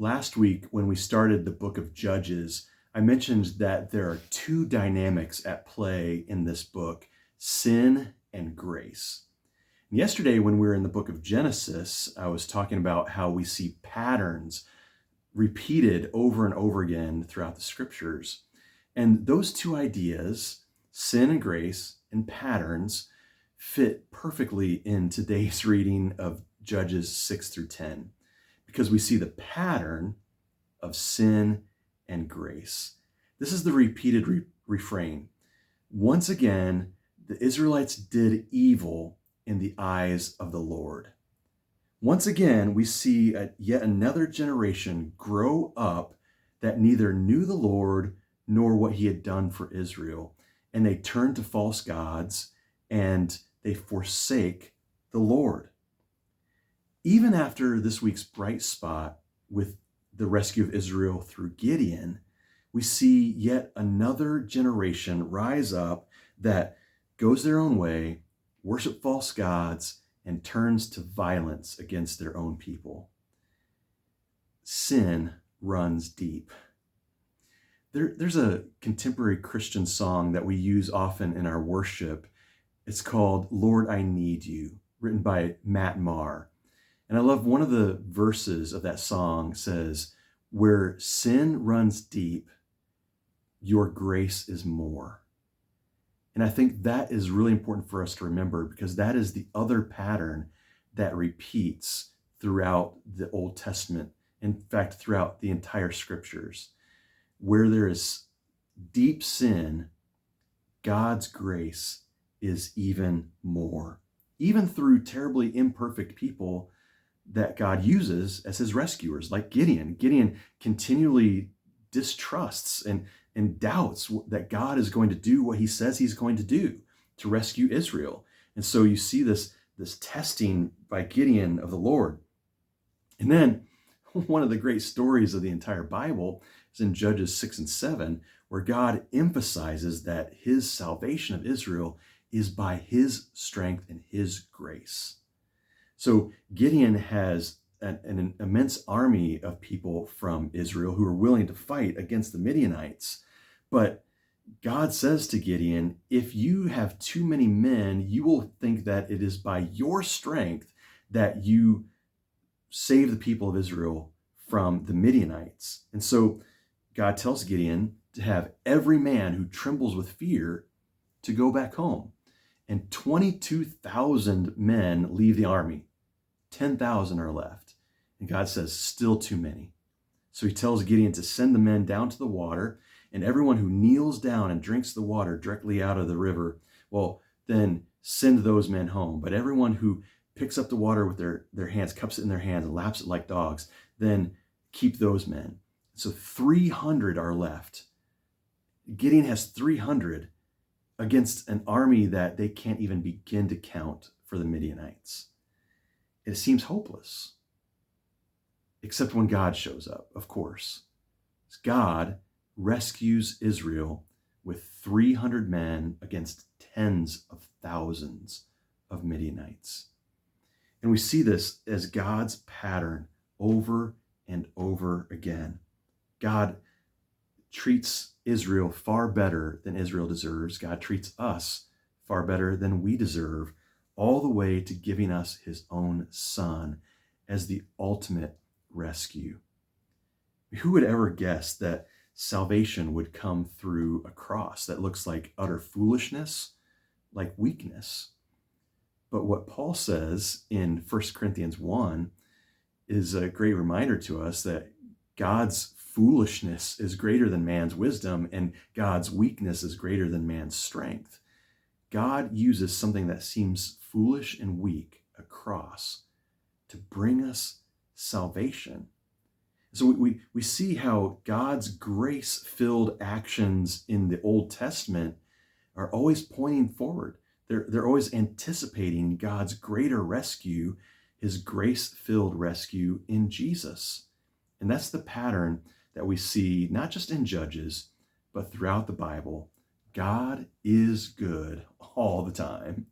Last week, when we started the book of Judges, I mentioned that there are two dynamics at play in this book: sin and grace. And yesterday, when we were in the book of Genesis, I was talking about how we see patterns repeated over and over again throughout the scriptures. And those two ideas, sin and grace and patterns, fit perfectly in today's reading of Judges 6 through 10, because we see the pattern of sin and grace. This is the repeated refrain. Once again, the Israelites did evil in the eyes of the Lord. Once again, we see yet another generation grow up that neither knew the Lord nor what he had done for Israel. And they turn to false gods and they forsake the Lord. Even after this week's bright spot with the rescue of Israel through Gideon, we see yet another generation rise up that goes their own way, worship false gods, and turns to violence against their own people. Sin runs deep. There's a contemporary Christian song that we use often in our worship. It's called "Lord, I Need You," written by Matt Maher. And I love one of the verses of that song says, "Where sin runs deep, your grace is more." And I think that is really important for us to remember, because that is the other pattern that repeats throughout the Old Testament. In fact, throughout the entire scriptures. Where there is deep sin, God's grace is even more. Even through terribly imperfect people that God uses as his rescuers, like Gideon. Gideon continually distrusts and doubts that God is going to do what he says he's going to do to rescue Israel. And so you see this testing by Gideon of the Lord. And then one of the great stories of the entire Bible is in Judges 6 and 7, where God emphasizes that his salvation of Israel is by his strength and his grace. So Gideon has an immense army of people from Israel who are willing to fight against the Midianites. But God says to Gideon, if you have too many men, you will think that it is by your strength that you save the people of Israel from the Midianites. And so God tells Gideon to have every man who trembles with fear to go back home. And 22,000 men leave the army. 10,000 are left. And God says, still too many. So he tells Gideon to send the men down to the water, and everyone who kneels down and drinks the water directly out of the river, well, then send those men home. But everyone who picks up the water with their hands, cups it in their hands, and laps it like dogs, then keep those men. So 300 are left. Gideon has 300 against an army that they can't even begin to count for the Midianites. It seems hopeless, except when God shows up, of course. God rescues Israel with 300 men against tens of thousands of Midianites. And we see this as God's pattern over and over again. God treats Israel far better than Israel deserves. God treats us far better than we deserve, all the way to giving us his own son as the ultimate rescue. Who would ever guess that salvation would come through a cross that looks like utter foolishness, like weakness? But what Paul says in 1 Corinthians 1 is a great reminder to us that God's foolishness is greater than man's wisdom, and God's weakness is greater than man's strength. God uses something that seems foolish and weak, a cross, to bring us salvation. So we see how God's grace-filled actions in the Old Testament are always pointing forward. They're always anticipating God's greater rescue, his grace-filled rescue in Jesus. And that's the pattern that we see not just in Judges, but throughout the Bible. God is good all the time.